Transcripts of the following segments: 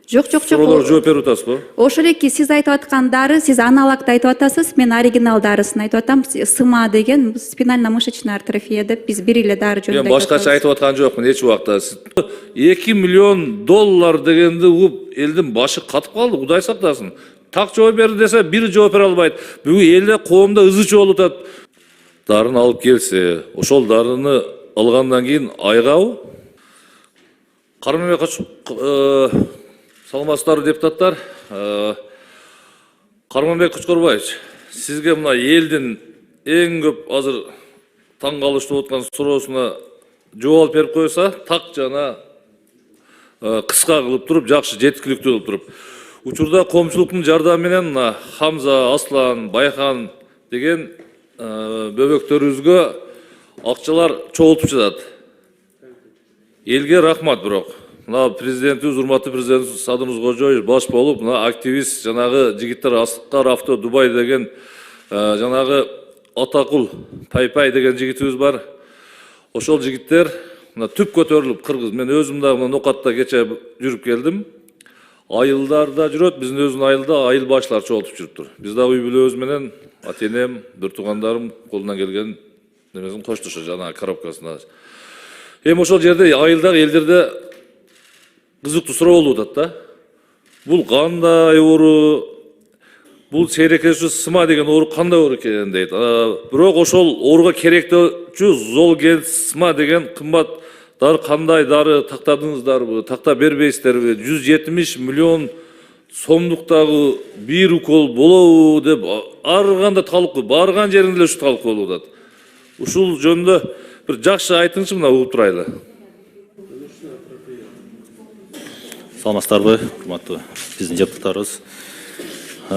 Жок. Суроолорго жооп берип атасызбы? Ошол эки сиз айтып аткан дары, сиз аналогду айтып атасыз, мен оригинал дарысын айтып атам. СМА деген спинально-мышечная атрофия деп биз бир эле дары жөнүндө Мен башкача айтып аткан жокмун эч убакта. 2 миллион доллар дегенди угуп элдин башы катып калды, Кудай сактасын. Так жооп берди десе, бир жооп бере албайт. Бүгүн элде коомдо ызы чогулуп атат. Дарын алып келсе, ошол дарыны алгандан кийин айгабы? Саламатсыздарбы депутаттар. Карманбек Кучкорбаевич, сизге мына элдин эң көп азыр таң калыштырып аткан суроосуна жооп берип койса, так жана кыска кылып туруп, жакшы жеткиликтүү кылып туруп. Учурда коомчулуктун жардамы менен мына Хамза, Аслан, Байхан деген бөбөктөрүбүзгө акчалар чогултуп жатат. Элге рахмат бирок. Мына президентибиз, урматтуу президент Садыр Нуркожоевич баш болуп, мына активист жанагы жигиттер Аскар Авто Дубай деген жанагы Атакул Пайпай деген жигитибиз бар. Ошол жигиттер мына түп көтөрүлүп кыргыз. Мен өзүм да мына Нокатта кече жүрүп келдим. Айылдарда жүрөт, биздин өзүнүн айылда айыл башлар чогултуп жүрүптүр. Биз да үй бүлөбүз менен ата-энем, бир туугандарым колунан келген немесин коштушу жанагы коробкасына. Эми ошол жерде айылдагы элдерде кызыктуу суроо болуп атат да. Бул кандай оору? Бул сейрекешүү СМА деген оору кандай оору экен дейт. Бирок ошол ооруга керектүүчү Золген СМА деген кымбат дары кандай дары тактадыңыздарбы, такта бербейсиздерби? 170 миллион сомдуктагы бир укол болобу деп ар кандай талкуу, барган жеринде эле ушу талкуу болуп атат. Ушул жөнүндө бир жакшы айтыңызчы, мына угуп турайлы. Саламатсыздарбы, урматтуу биздин депутаттарыбыз.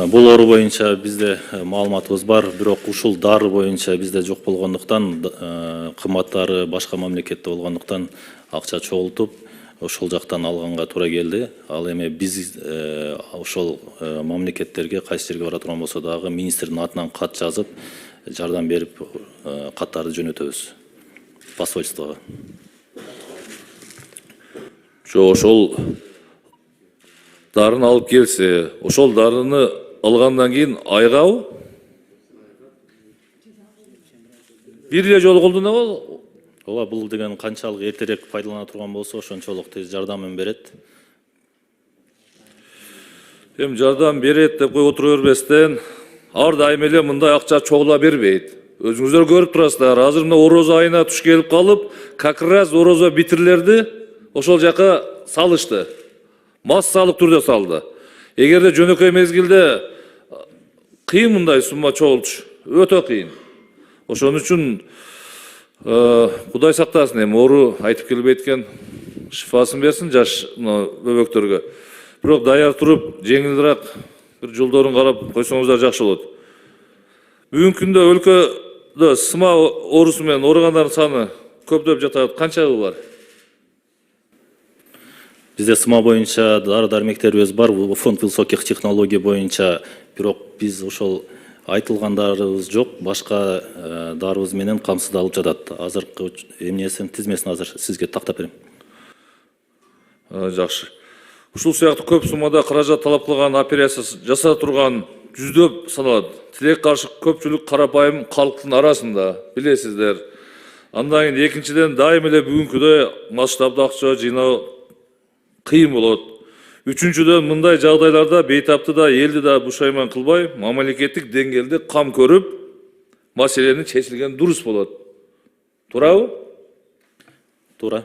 Бул оору боюнча бизде маалыматыбыз бар, бирок ушул дары боюнча бизде жок болгондуктан, кымбаттары башка мамлекетте болгондуктан акча чогултуп, ошол жактан алганга туура келди. Ал эми биз ошол мамлекеттерге кайсы жерге бара турган болсо дагы министрдин атынан кат жазып, жардам берип, каттарды жөнөтөбүз посольствого. Ошол дарыны алып келсе, ошол дарыны алгандан кийин айгабы? Бир эле жолу колдонобу? Ооба, бул деген канчалык эртерээк пайдалана турган болсо, ошончолук тез жардамын берет. Эми жардам берет деп коюп отура бербестен, ар дайым эле мындай акча чогула бербейт. Өзүңүздөр көрүп турасыздар. Азыр мына орозо айына туш келип калып, как раз орозо битирлерди ошол жака салышты. Массалык түрдө салды. Эгерде жөнөкөй мезгилде кыйын мындай сумма чогултуш, өтө кыйын. Ошон үчүн Кудай сактасын, эми оору айтып келбейт экен, шифасын берсин жаш бөбөктөргө. Бирок даяр туруп, жеңилирээк бир жолдорун карап койсоңуздар жакшы болот. Бүгүнкү күндө өлкөдө СМА оорусу менен ооругандардын саны көптөп жатат. Канча бар? Бизде СМА боюнча дары-дармектерибиз бар, фонд высоких технологий боюнча, бирок биз ошол айтылгандарыбыз жок, башка дарыбыз менен камсыздалып жатат. Азыркы эмнесин тизмесин азыр сизге тактап берем. Жакшы. Ушул сыяктуу көп суммада каражат талап кылган операция жасата турган жүздөп саналат. Тилек каршы көпчүлүк карапайым калктын арасында, билесиздер. Андан кийин экинчиден дайым эле бүгүнкүдөй масштабдуу акча жыйноо кыйын болот. Үчүнчүдөн мындай жагдайларда бейтапты да элди да бушайман кылбай, мамлекеттик деңгээлде кам көрүп, маселенин чечилген дурус болот. Туурабы? Туура.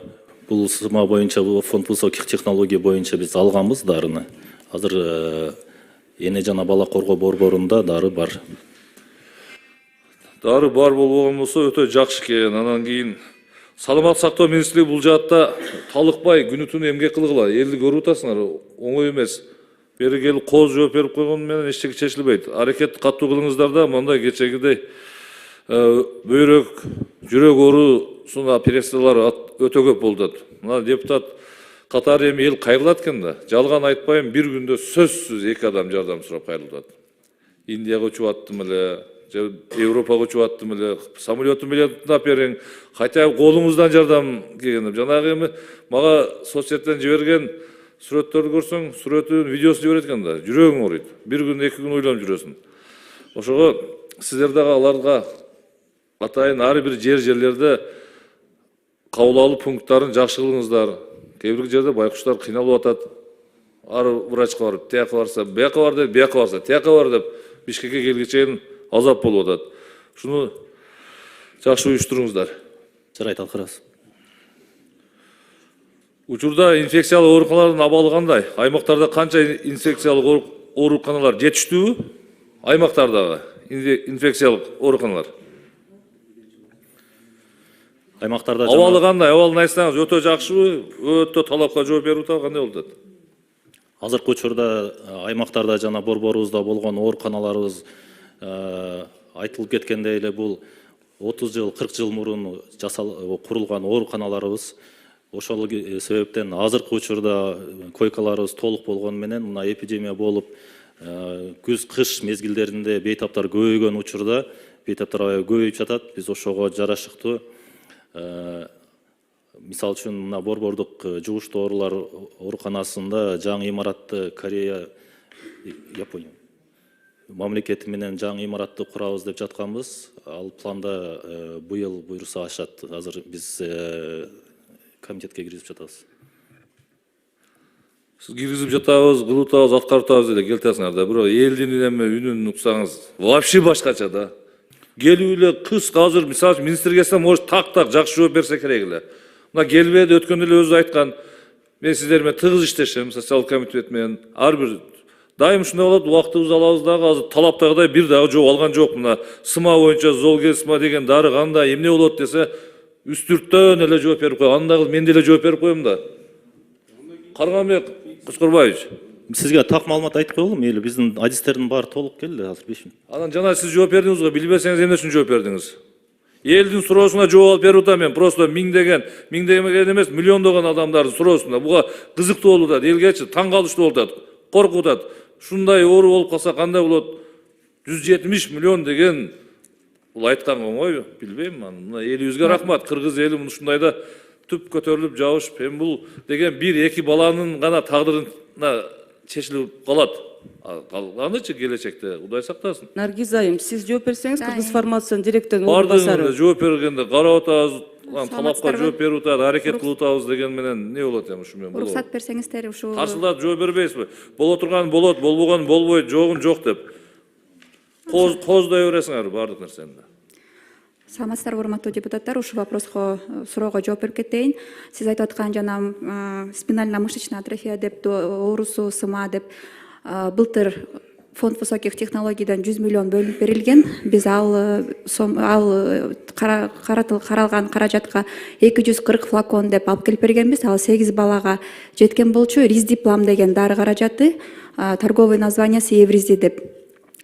Бул СМА боюнча, бул фонд высоких технологий боюнча биз алганбыз дарыны. Азыр эне жана бала коргоо борборунда дары бар. Дары бар болгон болсо өтө жакшы экен. Анан кийин Саламаттык сактоо министрлиги бул жаатта талыкпай күнү-түнү эмгек кылгыла. Элди көрүп атасыңар, оңой эмес. Бери келип кооз жооп берип койгон менен эчтеке чечилбейт. Аракет каттуу кылыңыздар да, мындай кечегидей бөйрөк, жүрөк оорусуна операциялар өтө көп болуп. Мына депутат катары эми эл кайрылат экен да. Жалган айтпайм, бир күндө сөзсүз 2 адам жардам сурап кайрылат. Индияга учуп аттым эле, Европага учуп аттым эле, самолетун билетип бериң, хотя колуңуздан жардам келген. Жанагы эми мага соцсеттен жиберген сүрөттөрдү көрсөң, сүрөтүн видеосун жиберет экен да, жүрөгүң ооруйт. Бир күн, 2 күн ойлонуп жүрөсүң. Ошого сиздер дагы аларга атайын ар бир жерлерде кабыл алуу пункттарын жакшы кылыңыздар. Кээ бир жерде байкуштар кыйналып атат. Ар врачка барып, тияка барса, бияка бар деп, бияка барса, тияка бар деп, Бишкекке келгенге чейин азап болуп атат. Шуну жакшы уюштуруңуздар. Жарайт, алкырабыз. Учурда инфекциялык ооруканалардын абалы кандай? Аймактарда канча инфекциялык ооруканалар жетиштүүбү? Аймактардагы инфекциялык ооруканалар. Аймактарда Абалы кандай? Абалын айтсаңыз, өтө жакшыбы? Өтө талапка жооп берип атабы, кандай болуп атат? азыркы учурда аймактарда жана борборубузда болгон ооруканаларыбыз айтылып кеткендей эле бул 30 жыл, 40 жыл мурун курулган ооруканаларыбыз. Ошол себептен азыркы учурда койкаларыбыз толук болгону менен мына эпидемия болуп, күз, кыш мезгилдеринде бейтаптар көбөйгөн учурда, бейтаптар аябай көбөйүп жатат. Биз ошого жарашыктуу мисал үчүн мына борбордук жугуштуу оорулар ооруканасында жаңы имаратты Корея, Япония мамлекети менен жаңы имаратты курабыз деп жатканбыз. Ал планда быйыл буйруса ашат. Азыр биз комитетке киргизип жатабыз. Сиз киргизип жатабыз, кылып атабыз, аткарып атабыз деп келтесиңер да, бирок элдин эме үнүн уксаңыз вообще башкача да. Келип эле кыз азыр мисалы министр келсе, может так жакшы жооп берсе керек эле. Мына келбеди, өткөндө эле өзү айткан. Мен сиздер менен тыгыз иштешем, социалдык комитет менен. Ар бир дайым ушундай болот, убактыбызды алабыз дагы, азыр талаптагыдай бир дагы жооп алган жок. Мына сыма боюнча Золгенсма деген дары кандай, эмне болот десе, үстүрттөн эле жооп берип коет. Андагы мен деле жооп берип коем да. Карганбек Кускурбаевич. Сизге так маалымат айтып коелу, мейли биздин адистердин баары толук келди азыр 5 мүнөт. Анан жана сиз жооп бердиңиз го, билбесеңиз эмне үчүн жооп бердиңиз? Элдин суроосуна жооп берип атам мен, просто миңдеген эмес, миллиондогон адамдардын суроосуна. Буга кызыктуу болуп атат, элгечи таң калыштуу болуп атат, коркуп атат. Ушундай оору болуп калса кандай болот? 170 миллион деген бул айткан оңойбу? Билбейм мен. Мына элибизге рахмат, кыргыз эли ушундайда түп көтөрүлүп жабышып, эми бул деген 1-2 баланын гана тагдырына чечилип калат. Калганычы келечекте, Кудай сактасын. Наргиз айым, сиз жооп берсеңиз, Кыргыз фармациясынын директорунун орун басары. Бардыгында жооп бергенде карап атабыз, талапка жооп берип атат, аракет кылып атабыз деген менен не болот эми ушу менен? Уруксат берсеңиздер ушу. Каршылап жооп бербейсизби? Боло турган болот, болбогон болбойт, жогун жок деп. Коздой бересиңер бардык нерсени. Саламатсыздарбы, урматтуу депутаттар, ушул вопроско, суроого жооп берип кетейин. Сиз айтып аткан жана спинально-мышечная атрофия деп, оорусу, сыма деп, былтыр фонд высоких технологийдан 100 миллион бөлүнүп берилген. Биз каралган каражатка 240 флакон деп алып келип бергенбиз. Ал 8 балага жеткен болчу. Риздиплам деген дары каражаты, торговый названиясы Евризди деп.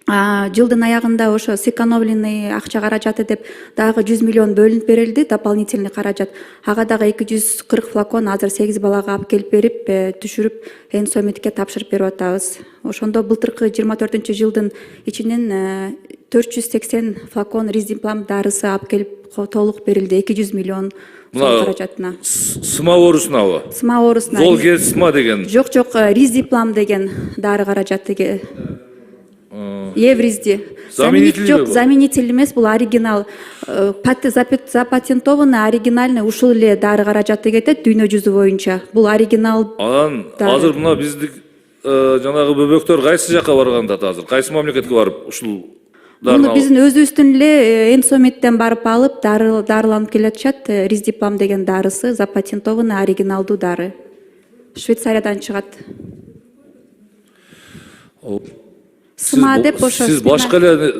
Жылдын аягында ошо сэкономленный акча каражаты деп дагы 100 миллион бөлүнүп берилди, дополнительный каражат. Ага дагы 240 флакон азыр 8 балага алып келип берип, түшүрүп, Энсомитке тапшырып берип атабыз. Ошондо былтыркы 24-жылдын ичинен 480 флакон Риздиплам дарысы алып келип толук берилди, 200 миллион каражатына. Сыма оорусунабы? Сыма оорусуна. Золгенсма деген. Жок, Риздиплам деген дары каражаты. Евризди. Заменитель эмес, бул оригинал. Запатентованный, оригинальный ушул эле дары каражаты кетет дүйнө жүзү боюнча. Бул оригинал. Анан азыр мына биздик жанагы бөбөктөр кайсы жакка барганда азыр? Кайсы мамлекетке барып ушул дарыны? Муну биздин өзүбүздүн эле Энсомиттен барып алып, дарыланып келатышат. Риздиплам деген дарысы запатентованный, оригиналдуу дары. Швейцариядан чыгат. Сыма деп ошо. Сиз башка эле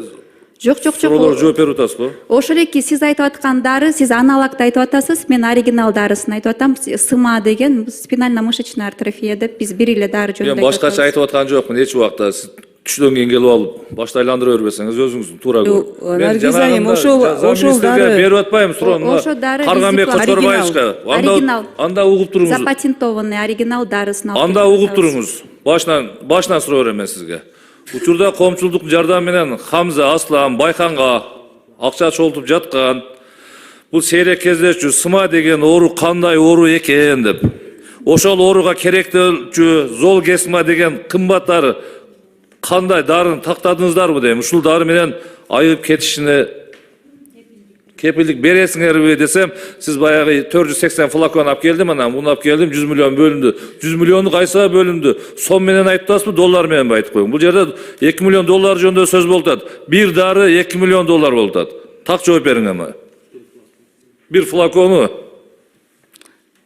Жок. Жооп берип атасызбы? Ошол эки сиз айтып аткан дары, сиз аналогду айтып атасыз, мен оригинал дарысын айтып атам. Сыма деген спинально-мышечная атрофия деп биз бир эле дары жөнүндө. Мен башкача айтып аткан жокмун эч убакта. Сиз түштөн кийин келип алып, башта айландыра бербесеңиз өзүңүздүн туура көрүп. Наргиз айым, ошол дары берип атпайм суроону. Карганбек Кочкорбаевичке. Анда угуп туруңуз. Запатентованный оригинал дарысын алып. Анда угуп туруңуз. Башынан суроо берем мен сизге. Учурда коомчулдук жардам менен Хамза, Аслан, Байханга акча чогултуп жаткан. Бул сейрек кездешчү сыма деген оору кандай оору экен деп. ошол ооруга керектелчү золгесма деген кымбат дары кандай дарыны тактадыңыздарбы дейм. Ушул дары менен айыгып кетишине кепилдик бересиңерби десем, сиз баягы 480 флакон алып келдим, анан муну алып келдим, 100 миллион бөлүндү. 100 миллиону кайсыга бөлүндү? Сом менен айтып атасызбы, доллар менен айтып коюң. Бул жерде 2 миллион доллар жөнүндө сөз болуп атат. Bir дары 2 миллион доллар болуп атат. Так жооп бериң ама. Bir флакону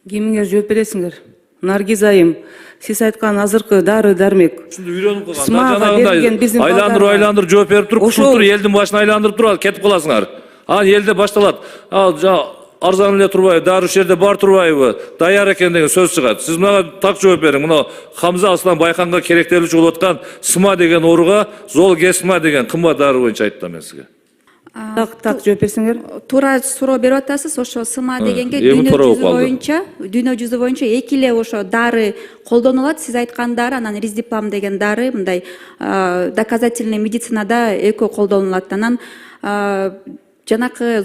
Кимиңер жооп бересиңер? Наргиз айым, сиз айткан азыркы дары дармек. ушунду үйрөнүп калган. Смага берилген биздин Айландырып жооп берип туруп, Ошол- кушуп туруп элдин башына айландырып туруп кетип каласыңар. Анан элде башталат. Арзан эле турбайбы, дары ушул жерде бар турбайбы, даяр экен деген сөз чыгат. Сиз мага так жооп бериң. Мына Хамза Аслан Байканга керектелүүчү болуп аткан СМА деген ооруга Золгесма деген кымбат дары боюнча айттым мен сизге. Так жооп берсеңер. Туура суроо берип атасыз. Ошо СМА дегенге эми туура болуп калды. дүйнө жүзү боюнча эки эле ошо дары колдонулат. Сиз айткан дары, анан Риздиплам деген дары мындай доказательный медицинада экөө колдонулат. Анан жанакы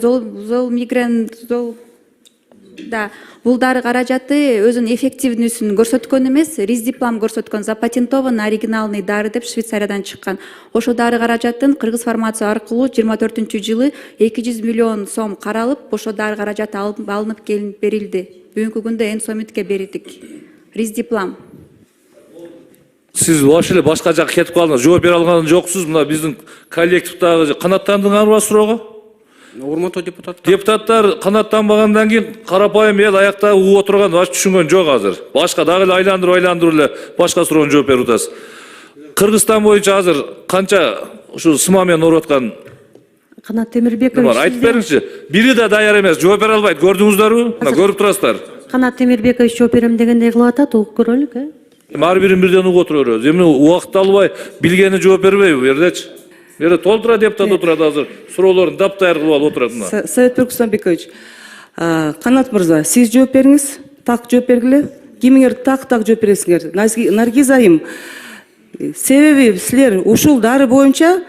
да бул дары каражаты өзүнүн эффективнүүсүн көрсөткөн эмес, Риздиплам көрсөткөн, запатентованный оригиналный дары деп Швейцариядан чыккан. Ошо дары каражатын Кыргыз фармация аркылуу 24-жылы 200 миллион сом каралып, ошо дары каражаты алынып келип берилди. Бүгүнкү күндө Энсомитке берилдик. Риздиплам. Сиз вообще эле башка жакка кетип калдыңыз, жооп бере алган жоксуз. Мына биздин коллективдагы канаттандыңарбы суроого? Урматтуу депутаттар. Депутаттар канаттанбагандан кийин карапайым эл аякта угуп отурган баш түшүнгөн жок азыр. Башка дагы эле айландырып эле башка суроону жооп берип атасыз. Кыргызстан боюнча азыр канча ушу СМА менен ооруп аткан Канат Темирбекович. айтып бериңизчи. Бири да даяр эмес, жооп бере албайт. Көрдүңүздөрбү? Мына көрүп турасыздар. Канат Темирбекович жооп берем дегендей кылып атат, угуп көрөлүк, Ар бирин бирден угуп отура беребиз. Эми убакытты албай, билгени жооп бербейби бу жердечи? Бу жерде толтура депутат отурат азыр. Суроолорун таптайыр кылып алып отурат мына. Совет Түркүстанбекович, Канат мырза, сиз жооп бериңиз. Так жооп бергиле. Кимиңер так жооп бересиңер? Наргиз айым, себеби силер ушул дары боюнча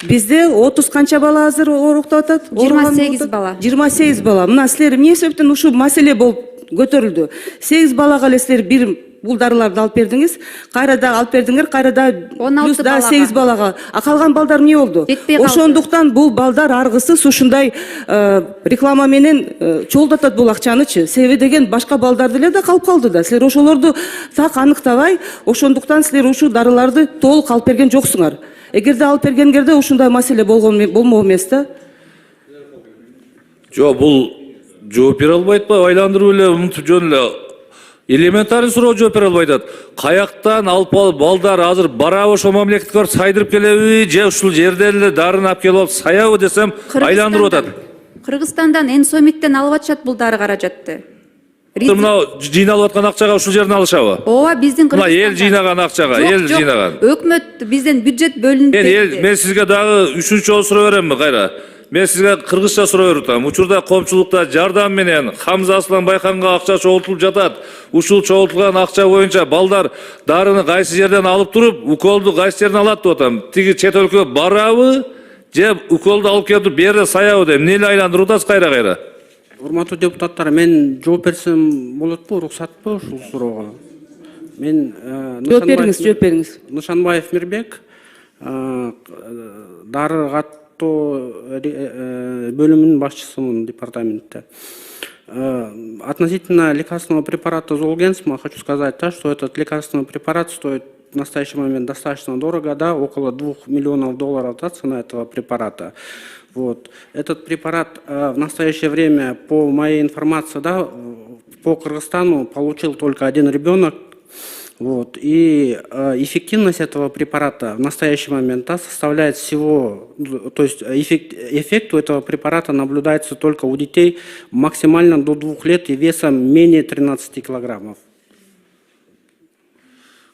бизде 30 канча бала азыр ооруктап атат? 28 бала. 28 бала. Мына силер эмне себептен ушул маселе болуп көтөрүлдү? 8 балага эле силер бир бул дарыларды алып бердиңиз, кайра да алып бердиңер, кайра да 16 плюс да балага. 8 балага. А калган балдар эмне болду? Жетпей калды. Ошондуктан бул балдар аргысыз ушундай реклама менен чогултатат бул акчанычы. Себеби деген башка балдар деле да калып калды да. Силер ошолорду так аныктабай, ошондуктан силер ушул дарыларды толук алып берген жоксуңар. Эгерде алып бергенгерде ушундай маселе болмок эмес да. Жок, бул жооп бере албайт ба? Айландырып эле мынтип жөн эле элементарный суроо жооп бере албайт. Каяктан алып балдар азыр барабы ошо мамлекетке барып сайдырып келеби, же ушул жерден эле дарыны алып келип алып саябы десем, айландырып атат. Кыргызстандан Энсомиттен алып атышат бул дары каражатты. Мына жыйналып аткан акчага ушул жерден алышабы? Ооба, биздин Мына эл жыйнаган акчага, эл жыйнаган. Өкмөт бизден бюджет бөлүнүп Мен сизге дагы үчүнчү жолу суроо беремби кайра? Мен сизге кыргызча суроо берип атам. Учурда коомчулукта жардам менен Хамза Аслан Байканга акча чогултулуп жатат. Ушул чогултулган акча боюнча балдар дарыны кайсы жерден алып туруп, уколду кайсы жерден алат деп атам. Тиги чет өлкөгө барабы, же уколду алып келип берде саябы деп эмне эле айландырып атасыз кайра-кайра? Урматтуу депутаттар, мен жооп берсем болотпу, уруксатпы ушул суроого? Мен Жооп бериңиз. Нышанбаев Мирбек, дары каттоо бөлүмүнүн башчысымын департаментте. Относительно лекарственного препарата Золгенсма хочу сказать, что этот лекарственный препарат стоит в настоящий момент достаточно дорого, да, около 2 миллионов долларов, да, цена этого препарата. Вот. Этот препарат в настоящее время, по моей информации, да, по Кыргызстану получил только один ребенок. Вот. И эффективность этого препарата в настоящий момент, да, составляет всего, то есть эффект у этого препарата наблюдается только у детей максимально до 2 лет и весом менее 13 килограммов.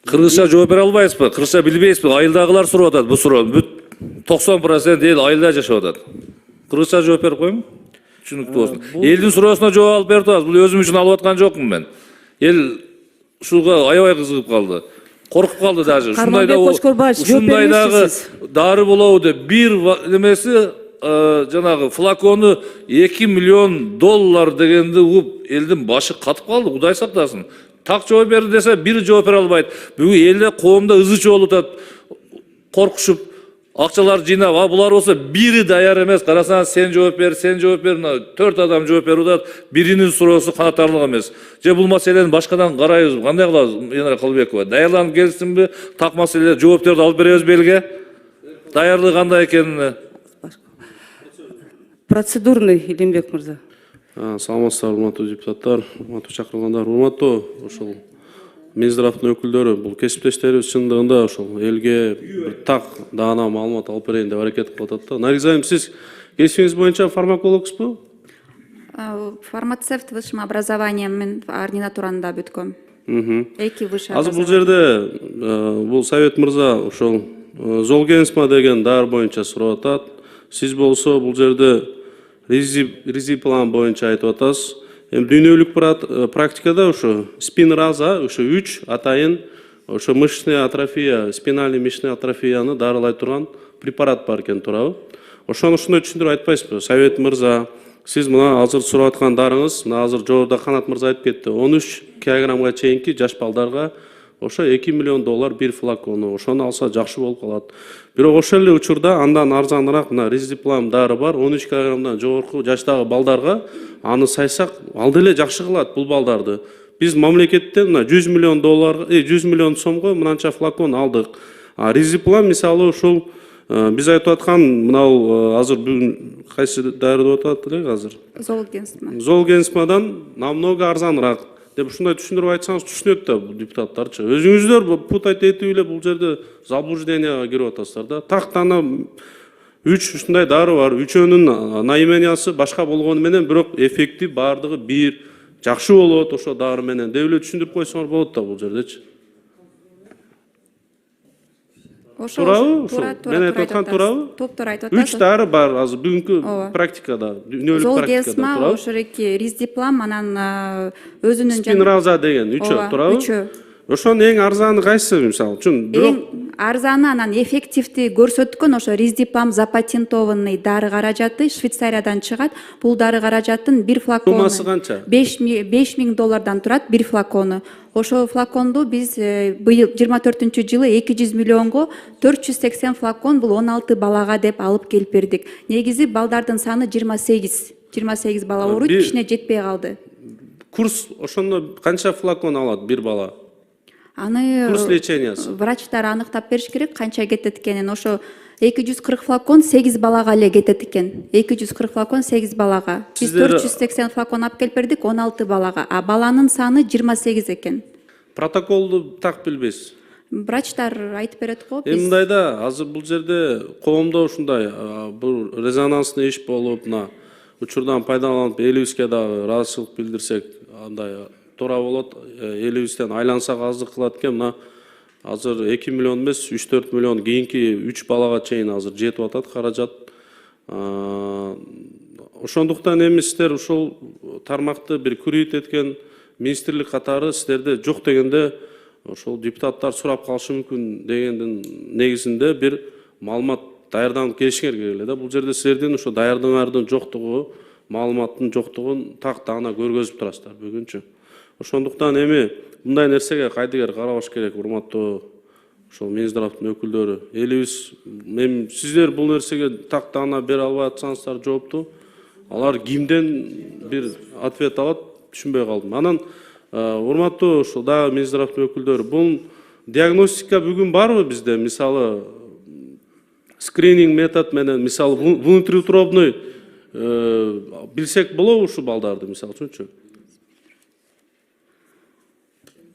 Кыргызча жооп бере албайсызбы? Кыргызча билбейсизби? Айылдагылар сурап атат бул суроону. 90% эл айылда жашап атат. Кыргызча жооп берип коюңбу? Түшүнүктүү болсун. Элдин суроосуна жооп алып берип атабыз. Бул өзүм үчүн алып аткан жокмун мен. Эл ушуга аябай кызыгып калды. Коркуп калды даже. Ушундай дагы дары болобу деп бир немеси жанагы флакону 2 миллион доллар дегенди угуп элдин башы катып калды. Кудай сактасын. так жооп берди десе бири жооп бере албайт. Бүгүн элде коомдо ызы чогулуп атат, коркушуп акчалар жыйнап, булар болсо бири даяр эмес. Карасаңыз сен жооп бер, сен жооп бер, 4 адам жооп берип атат, биринин суроосу канатарлык эмес. Же бул маселени башкадан карайбыз, кандай кылабыз? Енара Калыбекова, даярданып келсинби, так маселе жоопторду алып беребизби элге? Даярдыгы кандай экенине. Процедурный, Илимбек мырза. Саламатсыздар, урматтуу депутаттар, урматтуу чакырылгандар, урматтуу ошол Минздравдын өкүлдөрү, бул кесиптештерибиз чындыгында ошол элге бир так даана маалымат алып берейин деп аракет кылып атат да. Наргиз айым, сиз кесибиңиз боюнча фармакологсузбу? Фармацевт высшим образованием мен ординатуранда бүткөм. Эки высший Азыр бул жерде бул Совет мырза ошол Золгенсма деген дары боюнча сурап атат. Сиз болсо бул жерде ризиплан боюнча айтып атасыз. Дүйнөлүк практикада ошо спинраза, ошо 3 атайын ошо мышечная атрофия, спинальный мышечная атрофияны дарылай турган препарат бар экен, туурабы? Ошону ушундай түшүндүрүп айтпайсызбы? Совет мырза, сиз мына азыр сурап аткан дарыңыз, мына азыр жогоруда Канат мырза айтып кетти, 13 килограммга чейинки жаш балдарга ошо $2 миллион бир флакону, ошону алса жакшы болуп калат. Бирок ошол эле учурда андан арзаныраак мына Ризиплам дары бар, 13 килограммдан жогорку жаштагы балдарга аны сайсак алды эле жакшы кылат бул балдарды. Биз мамлекеттен мына $100 миллион 100 миллион сомго мынанча флакон алдык. А Ризиплам мисалы ушул биз айтып аткан мынау азыр бүгүн кайсы дары деп атат элек азыр? Золгенсма. Золгенсмадан намного арзаныраак деп ушундай түшүндүрүп айтсаңыз түшүнөт да бул депутаттарчы. Өзүңүздөр путать этип эле бул жерде заблужденияга кирип атасыздар да. Тактана 3 ушундай дары бар. Үчөөнүн наимениясы башка болгону менен бирок эффекти бардыгы бир. Жакшы болот ошо дары менен деп эле түшүндүрүп койсоңор болот да бул жердечи. Туурабы? Мен айтып аткан туурабы? Топтор айтып атасыз. 3 дары бар азыр бүгүнкү практикада, дүйнөлүк практикада, Золгенсма, туурабы? ошоки Риздиплам, анан өзүнүн Спинраза деген 3 туурабы? 3. Ошонун эң арзаны кайсы мисалы үчүн? Эң арзаны анан эффективди көрсөткөн ошо Риздиплам запатентованный дары каражаты Швейцариядан чыгат. Бул дары каражаттын бир флакону Суммасы канча? $5 миң турат бир флакону. Ошол флаконду биз быйыл 24-жылы 200 миллионго 480 флакон бул 16 балага деп алып келип бердик. Негизи балдардын саны 28 бала ооруйт, кичине жетпей калды. Курс ошондо канча флакон алат бир бала? Аны Курс лечениясы. врачтар аныктап бериш керек, канча кетет экенин. Ошо 240 флакон 8 балага эле кетет экен. 240 флакон 8 балага. Биз 480 флакон алып келип бердик 16 балага. А баланын саны 28 экен. Протоколду так билбейсиз. Врачтар айтып берет го. Мындайда азыр бул жерде коомдо ушундай бул резонансный иш болуп, мына учурдан пайдаланып элибизге дагы ыраазычылык билдирсек, андай туура болот. Элибизден айлансак аздык кылат экен. Мына азыр 2 миллион эмес, 3-4 миллион кийинки 3 балага чейин азыр жетип атат каражат. Ошондуктан эми сиздер ушул тармакты бир күрөйт эткен министрлик катары сиздерде жок дегенде ошол депутаттар сурап калышы мүмкүн дегендин негизинде бир маалымат даярданып келишиңер керек эле да. Бул жерде силердин ошо даярдыгыңардын жоктугу, маалыматтын жоктугун так даана көргөзүп турасыздар бүгүнчү. Ошондуктан эми мындай нерсеге кайдыгер карабаш керек, урматтуу ошол Минздравдын өкүлдөрү. Элибиз эми сиздер бул нерсеге так даана бере албай атсаңыздар жоопту, алар кимден бир ответ алат, түшүнбөй калдым. Анан урматтуу ушул дагы Минздравдын өкүлдөрү, бул диагностика бүгүн барбы бизде? Мисалы скрининг метод менен, мисалы внутриутробный билсек болобу ушул балдарды, мисалы үчүнчү?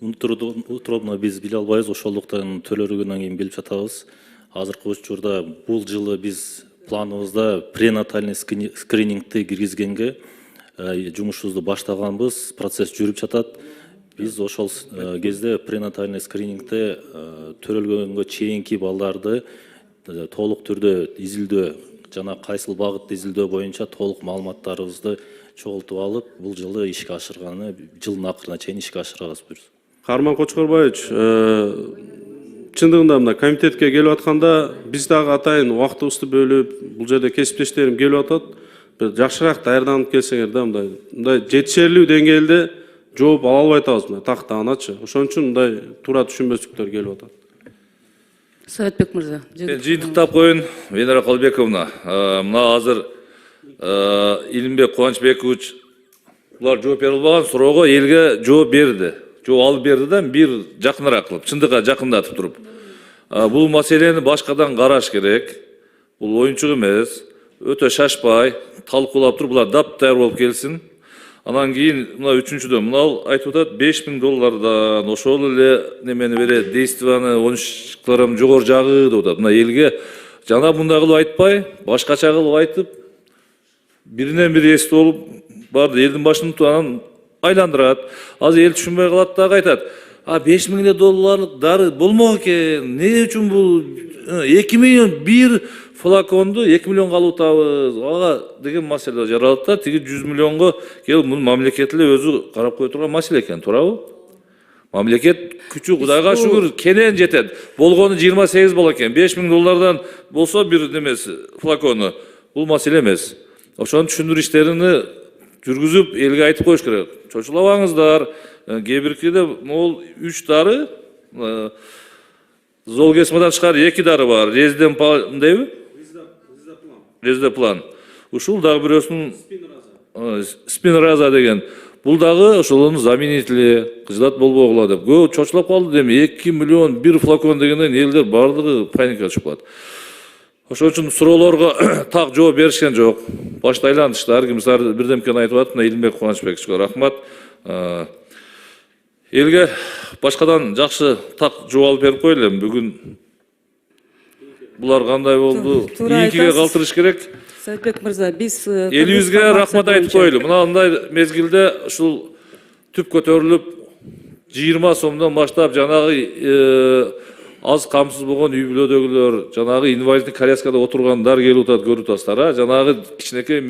Утробно биз биле албайбыз, ошондуктан төлөргөндөн кийин билип жатабыз. Азыркы учурда бул жылы биз планыбызда пренатальный скринингти киргизгенге жумушубузду баштаганбыз, процесс жүрүп жатат. Биз ошол кезде пренатальный скринингте төрөлгөнгө чейинки балдарды толук түрдө изилдөө жана кайсыл багытта изилдөө боюнча толук маалыматтарыбызды чогултуп алып, бул жылы ишке ашырганы, жылдын акырына чейин ишке ашырабыз буюрса. Карман Кочкорбаевич, чындыгында мына комитетке келип атканда биз дагы атайын убактыбызды бөлүп, бул жерде кесиптештерим келип атат. Бир жакшыраак даярданып келсеңер да, мындай жетишерлүү деңгээлде жооп ала албай атабыз мына тактаганачы. Ошон үчүн мындай туура түшүнбөстүктөр келип атат. Советбек мырза. Жыйынтыктап коеюн, Венера Калбековна. Мына азыр Илимбек Кубанычбекович булар жооп бере албаган суроого элге жооп берди. Жооп алып берди да бир жакыныраак кылып, чындыкка жакындатып туруп. Бул маселени башкадан караш керек. Бул оюнчук эмес. Өтө шашпай, талкуулап туруп булар дап-даяр болуп келсин. Анан кийин мына үчүнчүдөн мына айтып атат $5000 ошол эле немени берет, действияны 13 килограмм жогору жагы деп атат. Мына элге жана мындай кылып айтпай, башкача кылып айтып, биринен бири эстеп болуп барды элдин башын анан айландырат. Азыр эл түшүнбөй калат дагы айтат. $5000 дары болмок экен. Эмне үчүн бул 2 миллион бир флаконду 2 миллионго алып атабыз. Ага деген маселе жаралат да, тиги 100 миллионго келип муну мамлекет эле өзү карап кое турган маселе экен, туурабы? Мамлекет күчү Кудайга шүгүр кенен жетет. Болгону 28 бала экен. $5000 болсо бир немеси флакону. Бул маселе эмес. Ошону түшүндүрүү иштерини жүргүзүп элге айтып коюш керек. Чочулабаңыздар. Кээ биркиде могул 3 дары Золгенсмадан тышкары 2 дары бар. Резиден дейби? Резидеплан. Ушул дагы бирөөсүнүн спинраза деген. Бул дагы ошолордун заменители, кыждат болбогула деп. Көп чочулап калды деми 2 миллион бир флакон дегенден элдер бардыгы паникага түшүп калат. Ошон үчүн суроолорго так жооп беришкен жок. Башта айландыштар, кимсар бирдемкени айтып атат. Мына Илимбек Кубанычбековичке рахмат. Элге башкадан жакшы так жооп алып берип коелу эми. Бүгүн булар кандай болду? Кийинкиге калтырыш керек. Советбек мырза, биз Элибизге рахмат айтып коелу. Мындай мезгилде ушул түп көтөрүлүп 20 сомдон баштап жанагы аз камсыз болгон үй бүлөдөгүлөр, жанагы инвалиддик коляскада отургандар келип атат, көрүп атасыздар. Жанагы кичинекей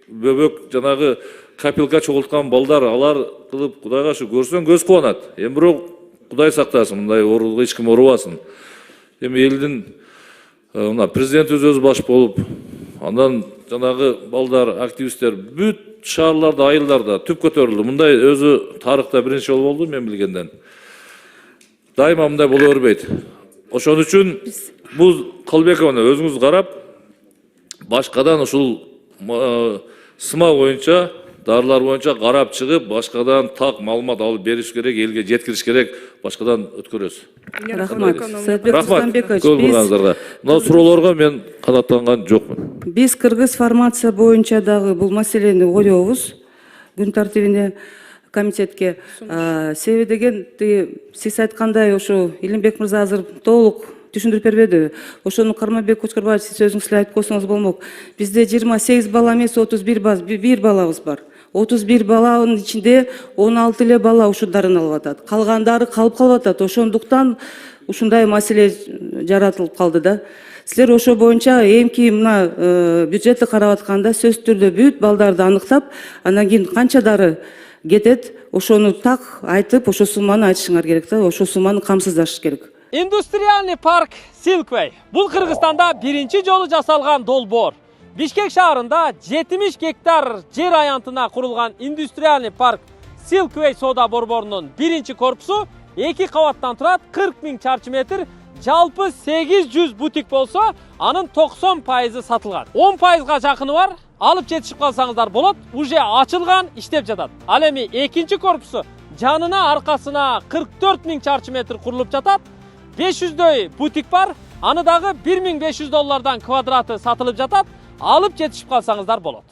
бөбөк, жанагы капелка чогулткан балдар, алар кылып Кудайга шу көрсөң көз кубанат. Эми бирок Кудай сактасын, мындай оорууга эч ким оорубасын. Эми элдин мына президент өзү баш болуп, андан жанагы балдар, активисттер бүт шаарларда, айылдарда түп көтөрүлдү. Мындай өзү тарыхта биринчи жолу болду мен билгенден. Дайыма мындай боло бербейт. Ошон үчүн бул Калбековна өзүңүз карап, башкадан ушул сымак боюнча, дарылар боюнча карап чыгып, башкадан так маалымат алып бериш керек, элге жеткириш керек, башкадан өткөрөбүз. Рахмат. Советбек Рахмат. Мустамбекович, Көп бурганыңыздарга. Мына суроолорго мен канааттанган жокмун. биз кыргыз формация боюнча дагы бул маселени коебуз күн тартибине комитетке. Себеби деген сиз айткандай ошо Илимбек мырза азыр толук түшүндүрүп бербеди. Ошону Карманбек Кочкорбаев сиз өзүңүз эле айтып койсоңуз болмок. Бизде 28 бала эмес, 31 балабыз бар. 31 баланын ичинде 16 эле бала ушул дарын алып атат. Калгандары калып атат. Ошондуктан ушундай маселе жаратылып калды да. Силер ошо боюнча эмки мына бюджетти карап атканда сөзсүз түрдө бүт балдарды аныктап, анан кийин канча дары кетет, ошону так айтып, ошо сумманы айтышыңар керек да, ошо сумманы камсыздашыш керек. Индустриальный парк Silkway. Бул Кыргызстанда биринчи жолу жасалган долбоор. Бишкек шаарында 70 гектар жер аянтына курулган индустриальный парк Silkway соода борборунун биринчи корпусу 2 кабаттан турат, 40 000 чарчы метр, жалпы 800 бутик болсо, анын 90% сатылган. 10%га жакыны бар. Алып жетишип калсаңыздар болот, уже ачылган, иштеп жатат. Ал эми экинчи корпусу жанына аркасына 44 000 чарчы метр курулуп жатат. 500дөй бутик бар, аны дагы $1500 квадраты сатылып жатат. Алып жетишип калсаңыздар болот.